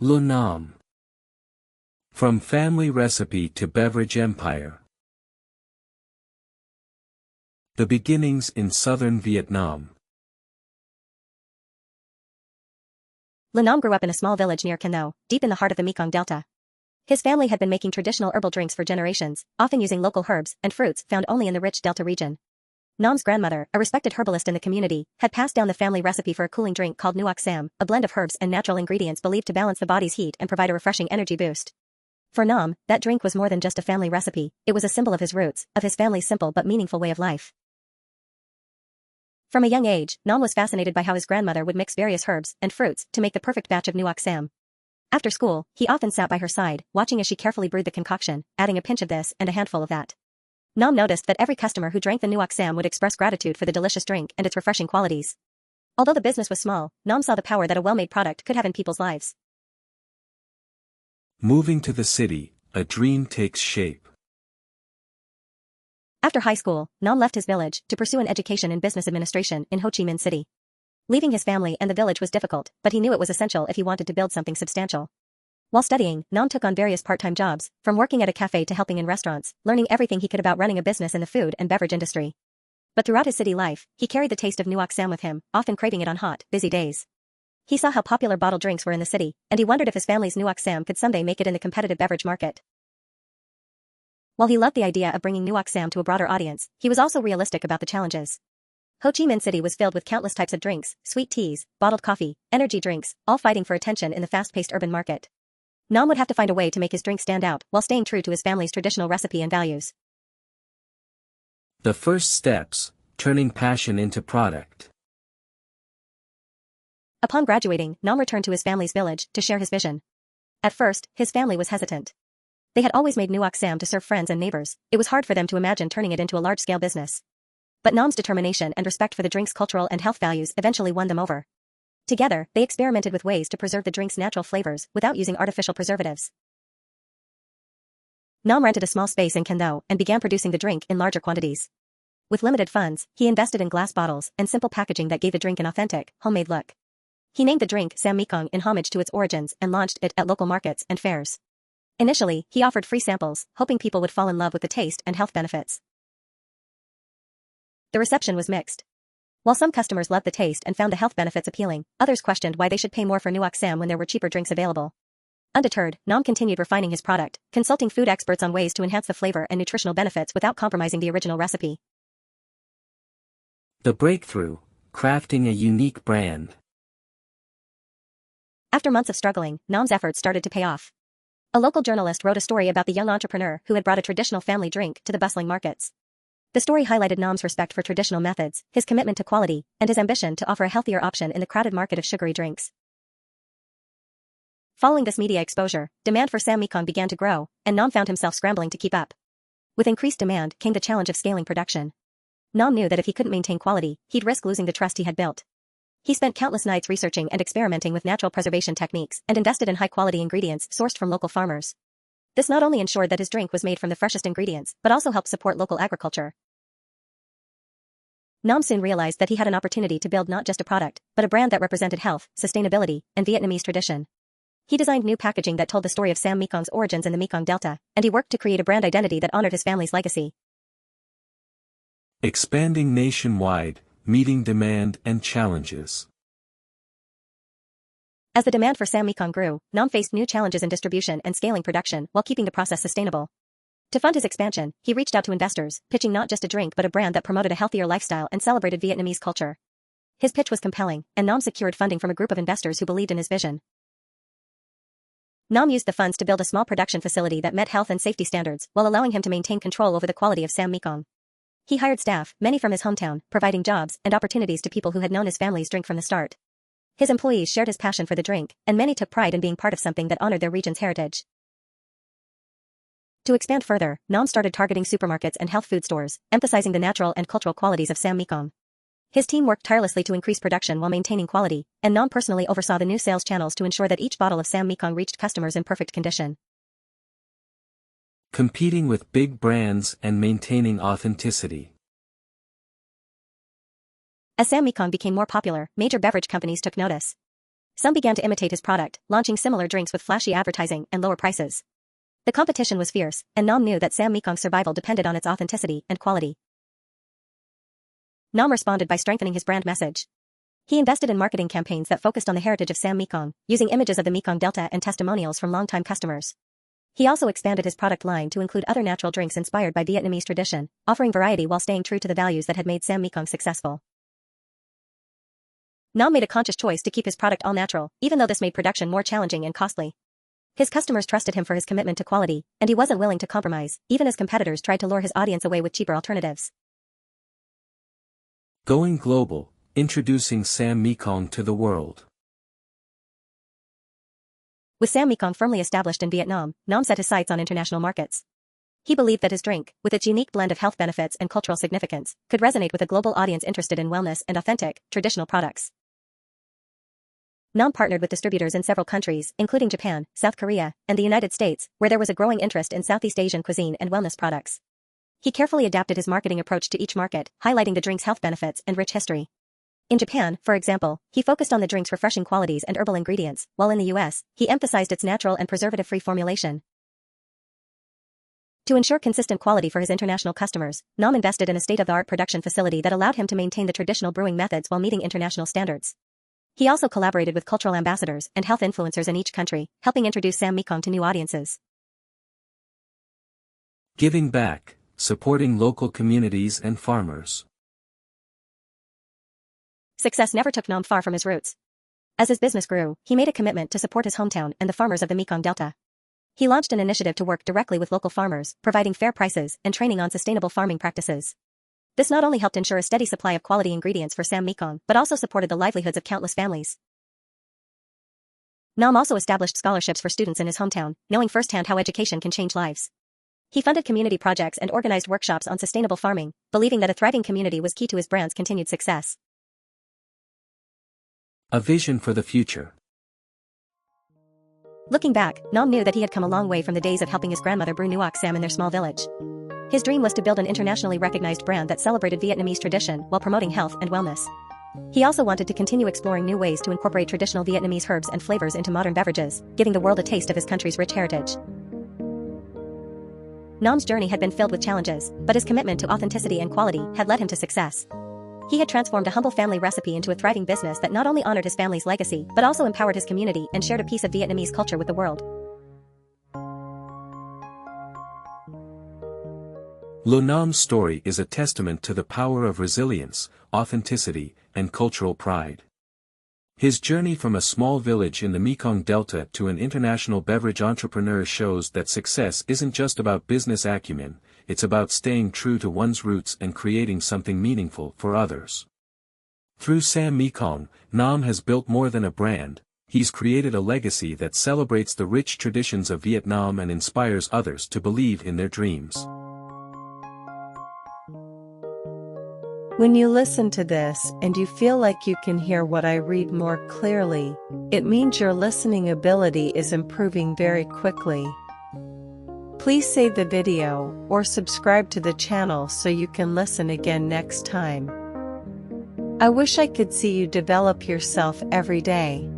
Nam. From family recipe to beverage empire. The beginnings in southern Vietnam. Nam grew up in a small village near Cano, deep in the heart of the Mekong Delta. His family had been making traditional herbal drinks for generations, often using local herbs and fruits found only in the rich Delta region. Nam's grandmother, a respected herbalist in the community, had passed down the family recipe for a cooling drink called Nuoc Sam, a blend of herbs and natural ingredients believed to balance the body's heat and provide a refreshing energy boost. For Nam, that drink was more than just a family recipe, it was a symbol of his roots, of his family's simple but meaningful way of life. From a young age, Nam was fascinated by how his grandmother would mix various herbs and fruits to make the perfect batch of Nuoc Sam. After school, he often sat by her side, watching as she carefully brewed the concoction, adding a pinch of this and a handful of that. Nam noticed that every customer who drank the Nuoc Sam would express gratitude for the delicious drink and its refreshing qualities. Although the business was small, Nam saw the power that a well-made product could have in people's lives. Moving to the city, a dream takes shape. After high school, Nam left his village to pursue an education in business administration in Ho Chi Minh City. Leaving his family and the village was difficult, but he knew it was essential if he wanted to build something substantial. While studying, Nam took on various part-time jobs, from working at a cafe to helping in restaurants, learning everything he could about running a business in the food and beverage industry. But throughout his city life, he carried the taste of Nuoc Sam with him, often craving it on hot, busy days. He saw how popular bottled drinks were in the city, and he wondered if his family's Nuoc Sam could someday make it in the competitive beverage market. While he loved the idea of bringing Nuoc Sam to a broader audience, he was also realistic about the challenges. Ho Chi Minh City was filled with countless types of drinks, sweet teas, bottled coffee, energy drinks, all fighting for attention in the fast-paced urban market. Nam would have to find a way to make his drink stand out while staying true to his family's traditional recipe and values. The first steps, turning passion into product. Upon graduating, Nam returned to his family's village to share his vision. At first, his family was hesitant. They had always made Nuoc Sam to serve friends and neighbors. It was hard for them to imagine turning it into a large-scale business. But Nam's determination and respect for the drink's cultural and health values eventually won them over. Together, they experimented with ways to preserve the drink's natural flavors without using artificial preservatives. Nam rented a small space in Cano and began producing the drink in larger quantities. With limited funds, he invested in glass bottles and simple packaging that gave the drink an authentic, homemade look. He named the drink Sam Mekong in homage to its origins and launched it at local markets and fairs. Initially, he offered free samples, hoping people would fall in love with the taste and health benefits. The reception was mixed. While some customers loved the taste and found the health benefits appealing, others questioned why they should pay more for Nuoc Sam when there were cheaper drinks available. Undeterred, Nam continued refining his product, consulting food experts on ways to enhance the flavor and nutritional benefits without compromising the original recipe. The breakthrough, crafting a unique brand. After months of struggling, Nam's efforts started to pay off. A local journalist wrote a story about the young entrepreneur who had brought a traditional family drink to the bustling markets. The story highlighted Nam's respect for traditional methods, his commitment to quality, and his ambition to offer a healthier option in the crowded market of sugary drinks. Following this media exposure, demand for Sam Mekong began to grow, and Nam found himself scrambling to keep up. With increased demand came the challenge of scaling production. Nam knew that if he couldn't maintain quality, he'd risk losing the trust he had built. He spent countless nights researching and experimenting with natural preservation techniques and invested in high-quality ingredients sourced from local farmers. This not only ensured that his drink was made from the freshest ingredients, but also helped support local agriculture. Nam soon realized that he had an opportunity to build not just a product, but a brand that represented health, sustainability, and Vietnamese tradition. He designed new packaging that told the story of Sam Mekong's origins in the Mekong Delta, and he worked to create a brand identity that honored his family's legacy. Expanding nationwide, meeting demand and challenges. As the demand for Sam Mekong grew, Nam faced new challenges in distribution and scaling production while keeping the process sustainable. To fund his expansion, he reached out to investors, pitching not just a drink but a brand that promoted a healthier lifestyle and celebrated Vietnamese culture. His pitch was compelling, and Nam secured funding from a group of investors who believed in his vision. Nam used the funds to build a small production facility that met health and safety standards while allowing him to maintain control over the quality of Sam Mekong. He hired staff, many from his hometown, providing jobs and opportunities to people who had known his family's drink from the start. His employees shared his passion for the drink, and many took pride in being part of something that honored their region's heritage. To expand further, Nam started targeting supermarkets and health food stores, emphasizing the natural and cultural qualities of Sam Mekong. His team worked tirelessly to increase production while maintaining quality, and Nam personally oversaw the new sales channels to ensure that each bottle of Sam Mekong reached customers in perfect condition. Competing with big brands and maintaining authenticity. As Sam Mekong became more popular, major beverage companies took notice. Some began to imitate his product, launching similar drinks with flashy advertising and lower prices. The competition was fierce, and Nam knew that Sam Mekong's survival depended on its authenticity and quality. Nam responded by strengthening his brand message. He invested in marketing campaigns that focused on the heritage of Sam Mekong, using images of the Mekong Delta and testimonials from longtime customers. He also expanded his product line to include other natural drinks inspired by Vietnamese tradition, offering variety while staying true to the values that had made Sam Mekong successful. Nam made a conscious choice to keep his product all natural, even though this made production more challenging and costly. His customers trusted him for his commitment to quality, and he wasn't willing to compromise, even as competitors tried to lure his audience away with cheaper alternatives. Going global, introducing Sam Mekong to the world. With Sam Mekong firmly established in Vietnam, Nam set his sights on international markets. He believed that his drink, with its unique blend of health benefits and cultural significance, could resonate with a global audience interested in wellness and authentic, traditional products. Nam partnered with distributors in several countries, including Japan, South Korea, and the United States, where there was a growing interest in Southeast Asian cuisine and wellness products. He carefully adapted his marketing approach to each market, highlighting the drink's health benefits and rich history. In Japan, for example, he focused on the drink's refreshing qualities and herbal ingredients, while in the US, he emphasized its natural and preservative-free formulation. To ensure consistent quality for his international customers, Nam invested in a state-of-the-art production facility that allowed him to maintain the traditional brewing methods while meeting international standards. He also collaborated with cultural ambassadors and health influencers in each country, helping introduce Sam Mekong to new audiences. Giving back, supporting local communities and farmers. Success never took Nam far from his roots. As his business grew, he made a commitment to support his hometown and the farmers of the Mekong Delta. He launched an initiative to work directly with local farmers, providing fair prices and training on sustainable farming practices. This not only helped ensure a steady supply of quality ingredients for Sam Mekong, but also supported the livelihoods of countless families. Nam also established scholarships for students in his hometown, knowing firsthand how education can change lives. He funded community projects and organized workshops on sustainable farming, believing that a thriving community was key to his brand's continued success. A vision for the future. Looking back, Nam knew that he had come a long way from the days of helping his grandmother brew nuoc Sam in their small village. His dream was to build an internationally recognized brand that celebrated Vietnamese tradition while promoting health and wellness. He also wanted to continue exploring new ways to incorporate traditional Vietnamese herbs and flavors into modern beverages, giving the world a taste of his country's rich heritage. Nam's journey had been filled with challenges, but his commitment to authenticity and quality had led him to success. He had transformed a humble family recipe into a thriving business that not only honored his family's legacy, but also empowered his community and shared a piece of Vietnamese culture with the world. Lo Nam's story is a testament to the power of resilience, authenticity, and cultural pride. His journey from a small village in the Mekong Delta to an international beverage entrepreneur shows that success isn't just about business acumen, it's about staying true to one's roots and creating something meaningful for others. Through Sam Mekong, Nam has built more than a brand, he's created a legacy that celebrates the rich traditions of Vietnam and inspires others to believe in their dreams. When you listen to this and you feel like you can hear what I read more clearly, it means your listening ability is improving very quickly. Please save the video or subscribe to the channel so you can listen again next time. I wish I could see you develop yourself every day.